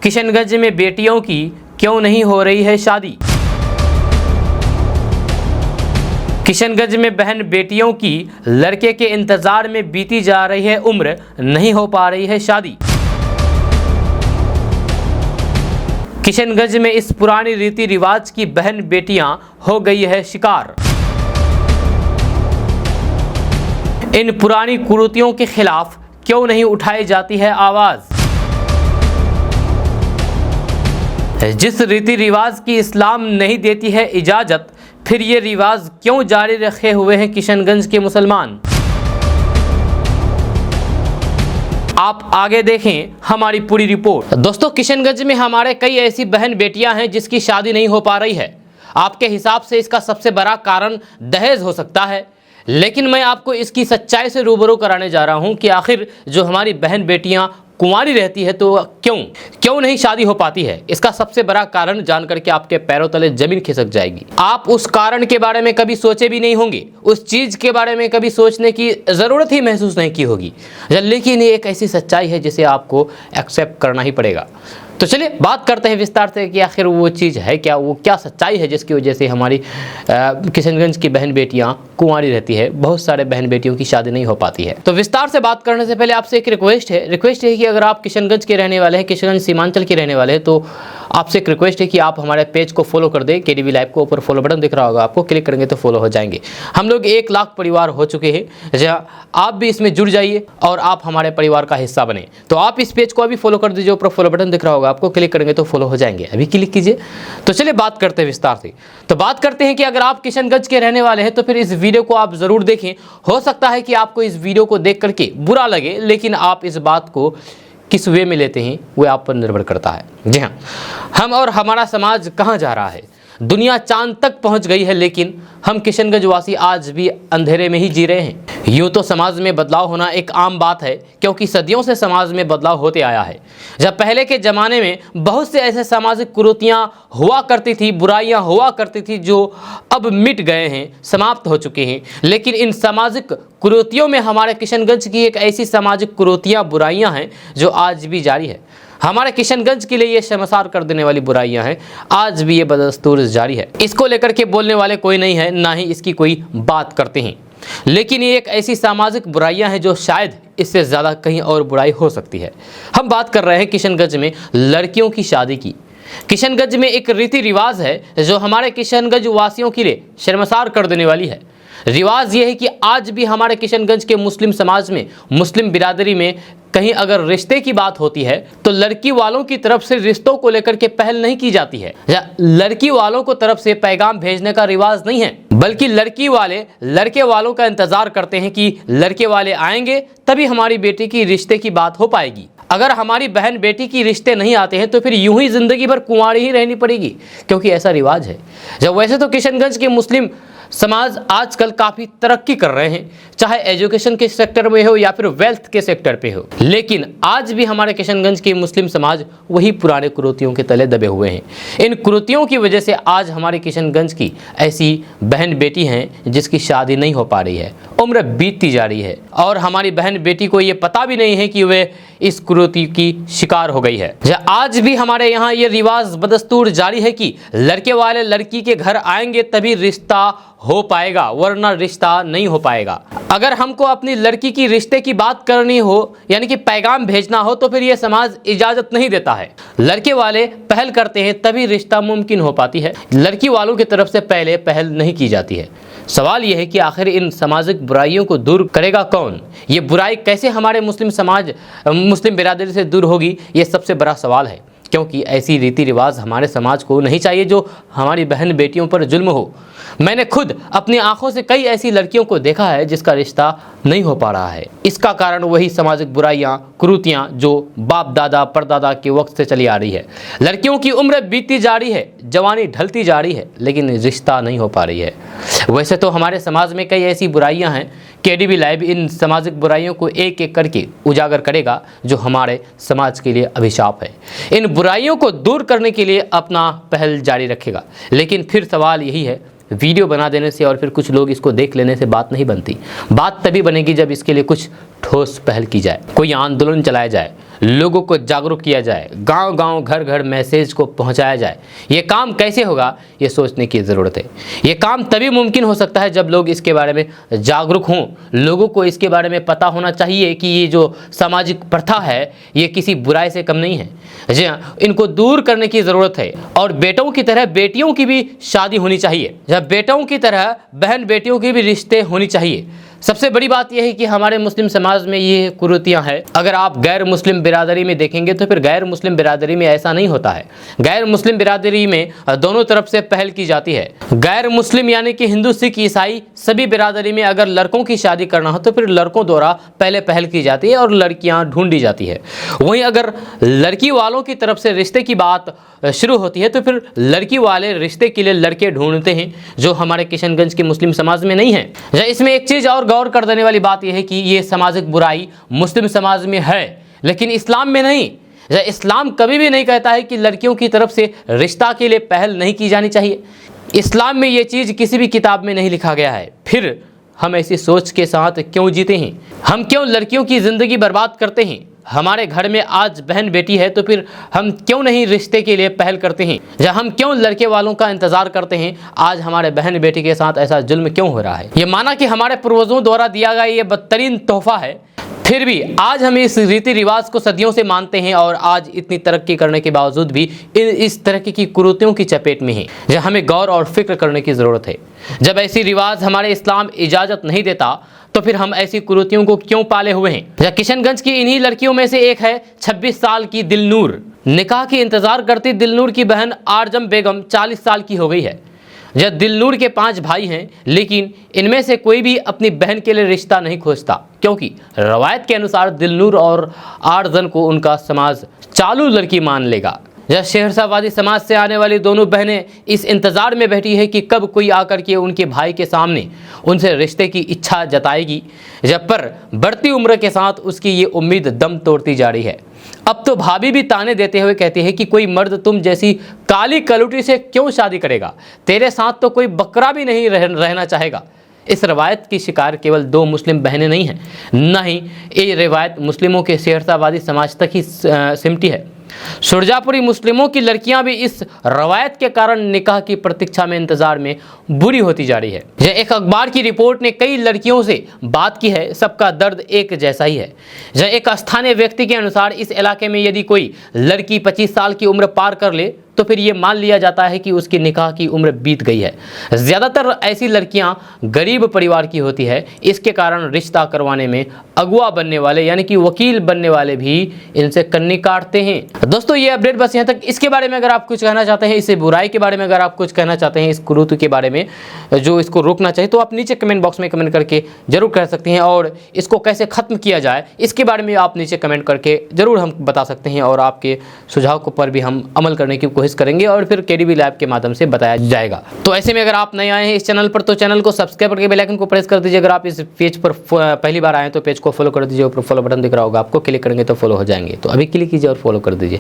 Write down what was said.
किशनगंज में बेटियों की क्यों नहीं हो रही है शादी। किशनगंज में बहन बेटियों की लड़के के इंतजार में बीती जा रही है उम्र, नहीं हो पा रही है शादी। किशनगंज में इस पुरानी रीति रिवाज की बहन बेटियां हो गई है शिकार। इन पुरानी कुरीतियों के खिलाफ क्यों नहीं उठाई जाती है आवाज। जिस रीति रिवाज की इस्लाम नहीं देती है इजाजत, फिर ये रिवाज क्यों जारी रखे हुए हैं किशनगंज के मुसलमान। आप आगे देखें हमारी पूरी रिपोर्ट। दोस्तों, किशनगंज में हमारे कई ऐसी बहन बेटियां हैं जिसकी शादी नहीं हो पा रही है। आपके हिसाब से इसका सबसे बड़ा कारण दहेज हो सकता है, लेकिन मैं आपको इसकी सच्चाई से रूबरू कराने जा रहा हूं कि आखिर जो हमारी बहन बेटियां कुंवारी रहती है तो क्यों नहीं शादी हो पाती है। इसका सबसे बड़ा कारण जान करके आपके पैरों तले जमीन खिसक जाएगी। आप उस कारण के बारे में कभी सोचे भी नहीं होंगे, उस चीज के बारे में कभी सोचने की जरूरत ही महसूस नहीं की होगी, लेकिन ये एक ऐसी सच्चाई है जिसे आपको एक्सेप्ट करना ही पड़ेगा। तो चलिए बात करते हैं विस्तार से कि आखिर वो चीज़ है क्या, वो क्या सच्चाई है जिसकी वजह से हमारी किशनगंज की बहन बेटियां कुंवारी रहती है, बहुत सारे बहन बेटियों की शादी नहीं हो पाती है। तो विस्तार से बात करने से पहले आपसे एक रिक्वेस्ट है कि अगर आप किशनगंज के रहने वाले हैं, किशनगंज सीमांचल के रहने वाले हैं, तो आपसे एक रिक्वेस्ट है कि आप हमारे पेज को फॉलो कर दें। केडीवी लाइव को ऊपर फॉलो बटन दिख रहा होगा, आपको क्लिक करेंगे तो फॉलो हो जाएंगे। हम लोग 1 लाख परिवार हो चुके हैं, जहाँ आप भी इसमें जुड़ जाइए और आप हमारे परिवार का हिस्सा बने। तो आप इस पेज को अभी फॉलो कर दीजिए, ऊपर फॉलो बटन दिख रहा होगा, आपको क्लिक करेंगे तो फॉलो हो जाएंगे। अभी क्लिक कीजिए। तो चलिए बात करते हैं विस्तार से। तो बात करते हैं कि अगर आप किशनगंज के रहने वाले हैं तो फिर इस वीडियो को आप जरूर देखें। हो सकता है कि आपको इस वीडियो को देख करके बुरा लगे, लेकिन आप इस बात को किस वे में लेते हैं वो आप पर निर्भर करता है। जी हाँ, हम और हमारा समाज कहाँ जा रहा है। दुनिया चांद तक पहुंच गई है, लेकिन हम किशनगंज वासी आज भी अंधेरे में ही जी रहे हैं। यूँ तो समाज में बदलाव होना एक आम बात है, क्योंकि सदियों से समाज में बदलाव होते आया है। जब पहले के ज़माने में बहुत से ऐसे सामाजिक कुरीतियाँ हुआ करती थी, बुराइयाँ हुआ करती थी, जो अब मिट गए हैं, समाप्त हो चुके हैं। लेकिन इन सामाजिक कुरीतियों में हमारे किशनगंज की एक ऐसी सामाजिक कुरीतियाँ, बुराइयाँ हैं जो आज भी जारी है। हमारे किशनगंज के लिए ये शर्मसार कर देने वाली बुराइयां हैं, आज भी ये बदस्तूर जारी है। इसको लेकर के बोलने वाले कोई नहीं है, ना ही इसकी कोई बात करते हैं। लेकिन ये एक ऐसी सामाजिक बुराइयां हैं जो शायद इससे ज़्यादा कहीं और बुराई हो सकती है। हम बात कर रहे हैं किशनगंज में लड़कियों की शादी की। किशनगंज में एक रीति रिवाज है जो हमारे किशनगंज वासियों के लिए शर्मसार कर देने वाली है। रिवाज ये है कि आज भी हमारे किशनगंज के मुस्लिम समाज में, मुस्लिम बिरादरी में कहीं अगर रिश्ते की बात होती है तो लड़की वालों की तरफ से रिश्तों को लेकर के पहल नहीं की जाती है, या लड़की वालों को तरफ से पैगाम भेजने का रिवाज नहीं है, बल्कि लड़की वाले लड़के वालों का इंतजार करते हैं कि लड़के वाले आएंगे तभी हमारी बेटी की रिश्ते की बात हो पाएगी। अगर हमारी बहन बेटी की रिश्ते नहीं आते हैं तो फिर यूं ही जिंदगी भर कुंवारी ही रहनी पड़ेगी, क्योंकि ऐसा रिवाज है। जब वैसे तो किशनगंज के मुस्लिम समाज आजकल काफ़ी तरक्की कर रहे हैं, चाहे एजुकेशन के सेक्टर में हो या फिर वेल्थ के सेक्टर पे हो, लेकिन आज भी हमारे किशनगंज के मुस्लिम समाज वही पुराने कुरीतियों के तले दबे हुए हैं। इन कुरीतियों की वजह से आज हमारे किशनगंज की ऐसी बहन बेटी हैं जिसकी शादी नहीं हो पा रही है, उम्र बीतती जा रही है, और हमारी बहन बेटी को ये पता भी नहीं है कि वे इस कुरीति की शिकार हो गई है। आज भी हमारे यहाँ ये रिवाज बदस्तूर जारी है कि लड़के वाले लड़की के घर आएंगे तभी रिश्ता हो पाएगा, वरना रिश्ता नहीं हो पाएगा। अगर हमको अपनी लड़की की रिश्ते की बात करनी हो, यानी कि पैगाम भेजना हो, तो फिर ये समाज इजाजत नहीं देता है। लड़के वाले पहल करते हैं तभी रिश्ता मुमकिन हो पाती है, लड़की वालों की तरफ से पहले पहल नहीं की जाती है। सवाल यह है कि आखिर इन सामाजिक बुराइयों को दूर करेगा कौन? ये बुराई कैसे हमारे मुस्लिम समाज, मुस्लिम बिरादरी से दूर होगी? ये सबसे बड़ा सवाल है, क्योंकि ऐसी रीति रिवाज हमारे समाज को नहीं चाहिए जो हमारी बहन बेटियों पर जुल्म हो। मैंने खुद अपनी आंखों से कई ऐसी लड़कियों को देखा है जिसका रिश्ता नहीं हो पा रहा है। इसका कारण वही सामाजिक बुराइयां, कुरीतियां जो बाप दादा परदादा के वक्त से चली आ रही है। लड़कियों की उम्र बीतती जा रही है, जवानी ढलती जा रही है, लेकिन रिश्ता नहीं हो पा रही है। वैसे तो हमारे समाज में कई ऐसी बुराइयां हैं, केडीवी लाइव इन सामाजिक बुराइयों को एक एक करके उजागर करेगा जो हमारे समाज के लिए अभिशाप है। इन बुराइयों को दूर करने के लिए अपना पहल जारी रखेगा। लेकिन फिर सवाल यही है, वीडियो बना देने से और फिर कुछ लोग इसको देख लेने से बात नहीं बनती। बात तभी बनेगी जब इसके लिए कुछ ठोस पहल की जाए, कोई आंदोलन चलाया जाए, लोगों को जागरूक किया जाए, गांव-गांव, घर-घर मैसेज को पहुंचाया जाए। ये काम कैसे होगा, ये सोचने की ज़रूरत है। ये काम तभी मुमकिन हो सकता है जब लोग इसके बारे में जागरूक हों। लोगों को इसके बारे में पता होना चाहिए कि ये जो सामाजिक प्रथा है ये किसी बुराई से कम नहीं है। जी हाँ, इनको दूर करने की ज़रूरत है। और बेटों की तरह बेटियों की भी शादी होनी चाहिए, जब बेटों की तरह बहन बेटियों के भी रिश्ते होनी चाहिए। सबसे बड़ी बात यह है कि हमारे मुस्लिम समाज में ये कुरीतियाँ हैं। अगर आप गैर मुस्लिम बिरादरी में देखेंगे तो फिर गैर मुस्लिम बिरादरी में ऐसा नहीं होता है। गैर मुस्लिम बिरादरी में दोनों तरफ से पहल की जाती है। गैर मुस्लिम यानी कि हिंदू, सिख, ईसाई सभी बिरादरी में अगर लड़कों की शादी करना हो तो फिर लड़कों द्वारा पहले पहल की जाती है और लड़कियां ढूंढी जाती है। वहीं अगर लड़की वालों की तरफ से रिश्ते की बात शुरू होती है तो फिर लड़की वाले रिश्ते के लिए लड़के ढूंढते हैं, जो हमारे किशनगंज के मुस्लिम समाज में नहीं है। इसमें एक चीज़ और गौर कर देने वाली बात यह है कि ये सामाजिक बुराई मुस्लिम समाज में है लेकिन इस्लाम में नहीं। इस्लाम कभी भी नहीं कहता है कि लड़कियों की तरफ से रिश्ता के लिए पहल नहीं की जानी चाहिए। इस्लाम में ये चीज़ किसी भी किताब में नहीं लिखा गया है। फिर हम ऐसी सोच के साथ क्यों जीते हैं? हम क्यों लड़कियों की ज़िंदगी बर्बाद करते हैं? हमारे घर में आज बहन बेटी है तो फिर हम क्यों नहीं रिश्ते के लिए पहल करते हैं? या हम क्यों लड़के वालों का इंतजार करते हैं? आज हमारे बहन बेटी के साथ ऐसा जुल्म क्यों हो रहा है? ये माना कि हमारे पूर्वजों द्वारा दिया गया ये बदतरीन तोहफा है, फिर भी आज हम इस रीति रिवाज को सदियों से मानते हैं और आज इतनी तरक्की करने के बावजूद भी इस तरह की कुरीतियों की चपेट में हैं। जब हमें गौर और फिक्र करने की ज़रूरत है। जब ऐसी रिवाज हमारे इस्लाम इजाज़त नहीं देता तो फिर हम ऐसी कुरीतियों को क्यों पाले हुए हैं? किशनगंज की इन्हीं लड़कियों में से एक है 26 साल की दिलनूर। निकाह की इंतज़ार करती दिलनूर की बहन आरजम बेगम 40 साल की हो गई है। जब दिलनूर के 5 भाई हैं लेकिन इनमें से कोई भी अपनी बहन के लिए रिश्ता नहीं खोजता, क्योंकि रवायत के अनुसार दिलनूर और आरजन को उनका समाज चालू लड़की मान लेगा। जब शहरसाबादी समाज से आने वाली दोनों बहनें इस इंतज़ार में बैठी है कि कब कोई आकर के उनके भाई के सामने उनसे रिश्ते की इच्छा जताएगी, जब पर बढ़ती उम्र के साथ उसकी ये उम्मीद दम तोड़ती जा रही है। अब तो भाभी भी ताने देते हुए कहती है कि कोई मर्द तुम जैसी काली कलुटी से क्यों शादी करेगा? तेरे साथ तो कोई बकरा भी नहीं रहना चाहेगा। इस रवायत की शिकार केवल 2 मुस्लिम बहनें नहीं हैं, न ही ये रवायत मुस्लिमों के शहरसाबादी समाज तक ही सिमटी है। शुरजापुरी मुस्लिमों की लड़कियां भी इस रवायत के कारण निकाह की प्रतीक्षा में इंतजार में बुरी होती जा रही है। यह एक अखबार की रिपोर्ट ने कई लड़कियों से बात की है, सबका दर्द एक जैसा ही है। यह एक स्थानीय व्यक्ति के अनुसार इस इलाके में यदि कोई लड़की 25 साल की उम्र पार कर ले तो फिर ये मान लिया जाता है कि उसकी निकाह की उम्र बीत गई है। ज़्यादातर ऐसी लड़कियां गरीब परिवार की होती है, इसके कारण रिश्ता करवाने में अगुआ बनने वाले यानी कि वकील बनने वाले भी इनसे कन्नी काटते हैं। दोस्तों ये अपडेट बस यहाँ तक। इसके बारे में अगर आप कुछ कहना चाहते हैं, इस बुराई के बारे में अगर आप कुछ कहना चाहते हैं, इस कुरीति के बारे में जो इसको रोकना चाहिए, तो आप नीचे कमेंट बॉक्स में कमेंट करके जरूर कह सकते हैं। और इसको कैसे ख़त्म किया जाए इसके बारे में आप नीचे कमेंट करके ज़रूर हम बता सकते हैं और आपके सुझाव को पर भी हम अमल करने की कोशिश करेंगे और फिर केडीबी लैब के माध्यम से बताया जाएगा। तो ऐसे में अगर आप नए आए हैं इस चैनल पर तो चैनल को सब्सक्राइब करके बेल आइकन को प्रेस कर दीजिए। अगर आप इस पेज पर पहली बार आए तो पेज को फॉलो कर दीजिए। ऊपर फॉलो बटन दिख रहा होगा आपको, क्लिक करेंगे तो फॉलो हो जाएंगे। तो अभी क्लिक कीजिए और फॉलो कर दीजिए।